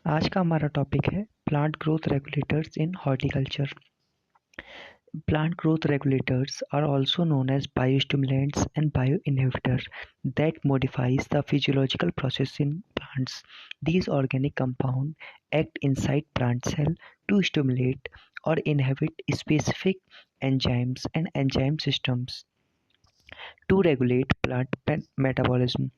आज का हमारा टॉपिक है plant growth regulators in horticulture. Plant growth regulators are also known as biostimulants and bioinhibitors that modifies the physiological process in plants. These organic compounds act inside plant cell to stimulate or inhibit specific enzymes and enzyme systems to regulate plant metabolism.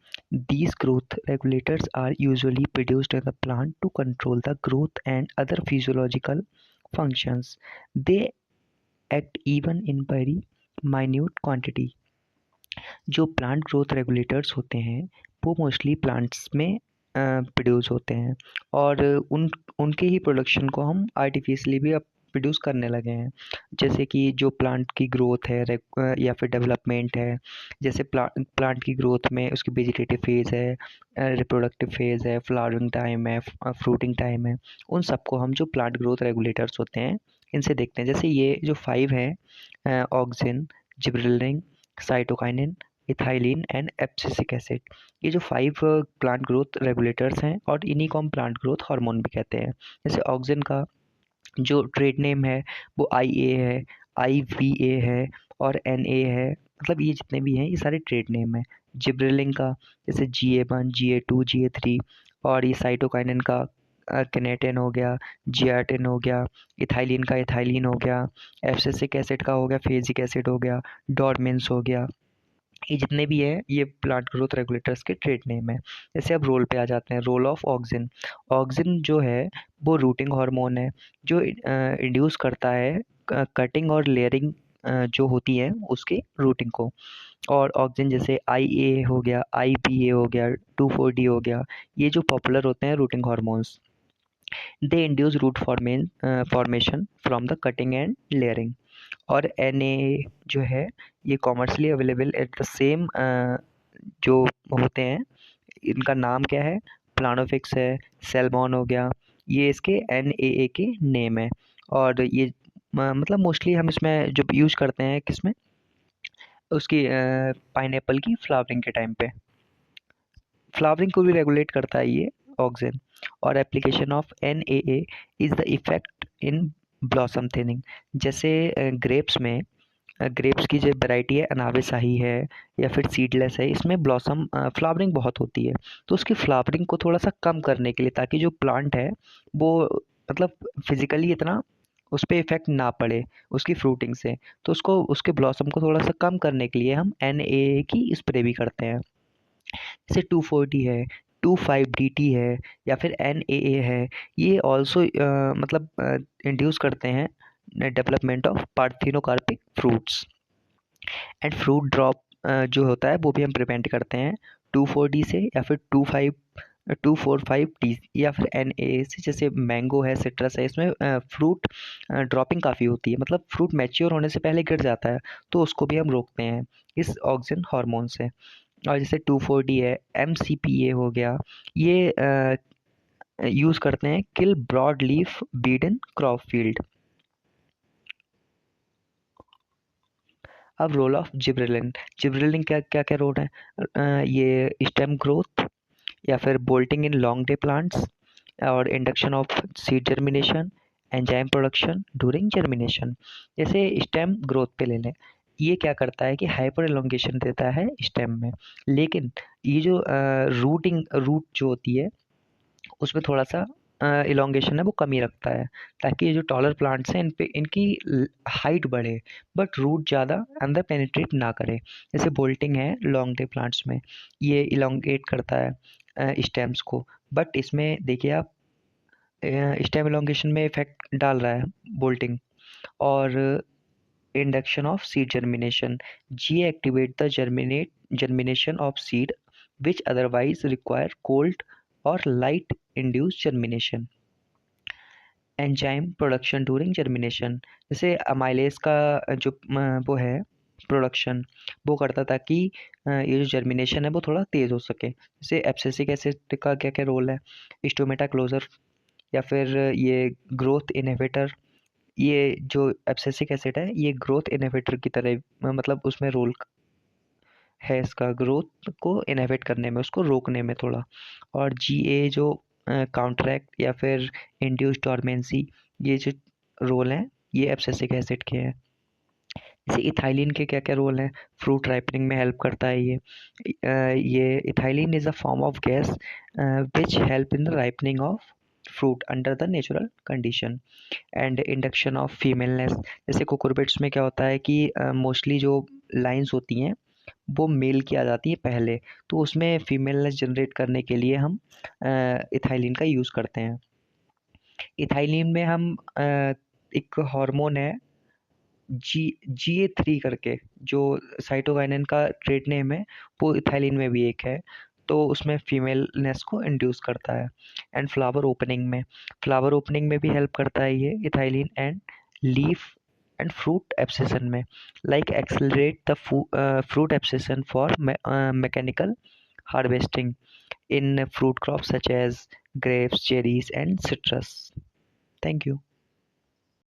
These growth regulators are usually produced in the plant to control the growth and other physiological functions. They act even in very minute quantity. जो plant growth regulators होते हैं वो mostly plants में produce होते हैं और उनके ही production को हम आर्टिफिशियली भी अब प्रोड्यूस करने लगे हैं। जैसे कि जो प्लांट की ग्रोथ है या फिर डेवलपमेंट है, जैसे प्लांट की ग्रोथ में उसकी वेजिटेटिव फेज़ है, रिप्रोडक्टिव फेज़ है, फ्लावरिंग टाइम है, फ्रूटिंग टाइम है, उन सबको हम जो प्लांट ग्रोथ रेगुलेटर्स होते हैं इनसे देखते हैं। जैसे ये जो 5 हैं, auxin, gibberellin, cytokinin, ethylene and abscisic acid, ये जो 5 प्लांट ग्रोथ रेगुलेटर्स हैं और इन्हीं को हम प्लांट ग्रोथ हार्मोन भी कहते हैं। जैसे ऑक्सिन का जो ट्रेड नेम है वो IA है, IVA है और NA है, मतलब ये जितने भी हैं ये सारे ट्रेड नेम हैं। जिब्रेलिन का जैसे GA1, GA2, GA3 और ये साइटोकाइनिन का किनेटिन हो गया, जियाटिन हो गया, इथाइलिन का इथाइलिन हो गया, एब्सिसिक एसिड का हो गया फेजिक एसिड हो गया, डॉर्मेंस हो गया। ये जितने भी हैं ये प्लांट ग्रोथ रेगुलेटर्स के ट्रेड नेम है। जैसे अब रोल पे आ जाते हैं। Role of auxin. ऑक्सिन जो है वो रूटिंग हार्मोन है जो इंड्यूस करता है कटिंग और लेयरिंग जो होती है उसके रूटिंग को। और ऑक्सिन जैसे IA हो गया, IPA हो गया, 2,4-D हो गया, ये जो पॉपुलर होते हैं rooting hormones, they induce root formation from the cutting and layering. और NA जो है ये commercially available at the same जो होते हैं, इनका नाम क्या है, प्लानोफिक्स है, सेलमॉन हो गया, ये इसके NAA के नेम है। और ये मतलब मोस्टली हम इसमें जो यूज करते हैं किसमें, उसकी पाइनएप्पल की फ्लावरिंग के टाइम पे फ्लावरिंग को भी रेगुलेट करता है ये ऑक्सिन। और application of NAA is the effect in blossom thinning. जैसे ग्रेप्स में ग्रेप्स की जो वैरायटी है अनाबे शाही है या फिर सीडलेस है, इसमें ब्लॉसम फ्लावरिंग बहुत होती है, तो उसकी फ्लावरिंग को थोड़ा सा कम करने के लिए, ताकि जो प्लांट है वो मतलब फिजिकली इतना उस पर इफेक्ट ना पड़े उसकी फ्रूटिंग से, तो उसको उसके ब्लॉसम को थोड़ा सा कम करने के लिए हम NAA की स्प्रे भी करते हैं। जैसे 2,4-D है, 2,5-DT है या फिर NAA है, ये ऑल्सो मतलब इंड्यूस करते हैं development of parthenocarpic fruits and fruit drop जो होता है वो भी हम प्रिवेंट करते हैं 2,4-D से या फिर 2,4,5-D या फिर NAA से। जैसे मैंगो है, सिट्रस है, इसमें फ्रूट ड्रॉपिंग काफ़ी होती है, मतलब फ्रूट मैच्योर होने से पहले गिर जाता है, तो उसको भी हम रोकते हैं इस ऑक्सिन हार्मोन से। और जैसे 2,4-D है, MCPA हो गया, ये यूज़ करते हैं kill broad leaf weed in crop field. अब रोल ऑफ जिब्रेलिन। जिब्रेलिन क्या क्या क्या रोल है, ये स्टेम ग्रोथ या फिर bolting in long day plants और induction of seed germination, enzyme production during germination. जैसे स्टेम ग्रोथ पे ले लें, ये क्या करता है कि हाइपर एलोंगेशन देता है स्टेम में, लेकिन ये जो रूट जो होती है उसमें थोड़ा सा इलोंगेशन है वो कमी रखता है, ताकि ये जो टॉलर प्लांट्स हैं इन पे इनकी हाइट बढ़े बट रूट ज़्यादा अंदर पेनिट्रेट ना करे। जैसे बोल्टिंग है लॉन्ग डे प्लांट्स में, ये इलोंगेट करता है स्टेम्स को, बट इसमें देखिए आप स्टेम इलोंगेशन में इफेक्ट डाल रहा है बोल्टिंग। और induction of seed germination, G activate the germination of seed which otherwise require cold और light induce germination. Enzyme production during germination, जैसे अमाइलेज का जो वो है प्रोडक्शन, वो करता था कि ये जो जर्मिनेशन है वो थोड़ा तेज़ हो सके। जैसे एब्सिसिक एसिड का क्या क्या रोल है, स्टोमेटा क्लोजर या फिर ये ग्रोथ इनहिबिटर। ये जो एब्सिसिक एसिड है ये ग्रोथ इनहिबिटर की तरह मतलब उसमें रोल है इसका, ग्रोथ को इनहिबिट करने में, उसको रोकने में थोड़ा। और GA जो काउंटरैक्ट या फिर इंड्यूस डॉर्मेंसी, ये जो रोल हैं ये एब्सिसिक एसिड के हैं। जैसे इथाइलिन के क्या क्या रोल हैं? फ्रूट राइपनिंग में हेल्प करता है ये ethylene is a form of gas which help in the ripening of fruit under the natural condition. And induction of femaleness, जैसे कुकुरबिट्स में क्या होता है कि मोस्टली जो लाइंस होती हैं वो मेल की आ जाती है पहले, तो उसमें फीमेलनेस जनरेट करने के लिए हम इथाइलिन का यूज़ करते हैं। इथाइलिन में हम एक हार्मोन है GA3 करके, जो साइटोकाइनिन का ट्रेड नेम है, वो इथाइलिन में भी एक है, तो उसमें फीमेलनेस को इंड्यूस करता है। एंड फ्लावर ओपनिंग में भी हेल्प करता है ये ethylene, and leaf and fruit abscission में, like accelerate the fruit abscission for mechanical harvesting in fruit crops such as grapes, cherries and citrus. Thank you.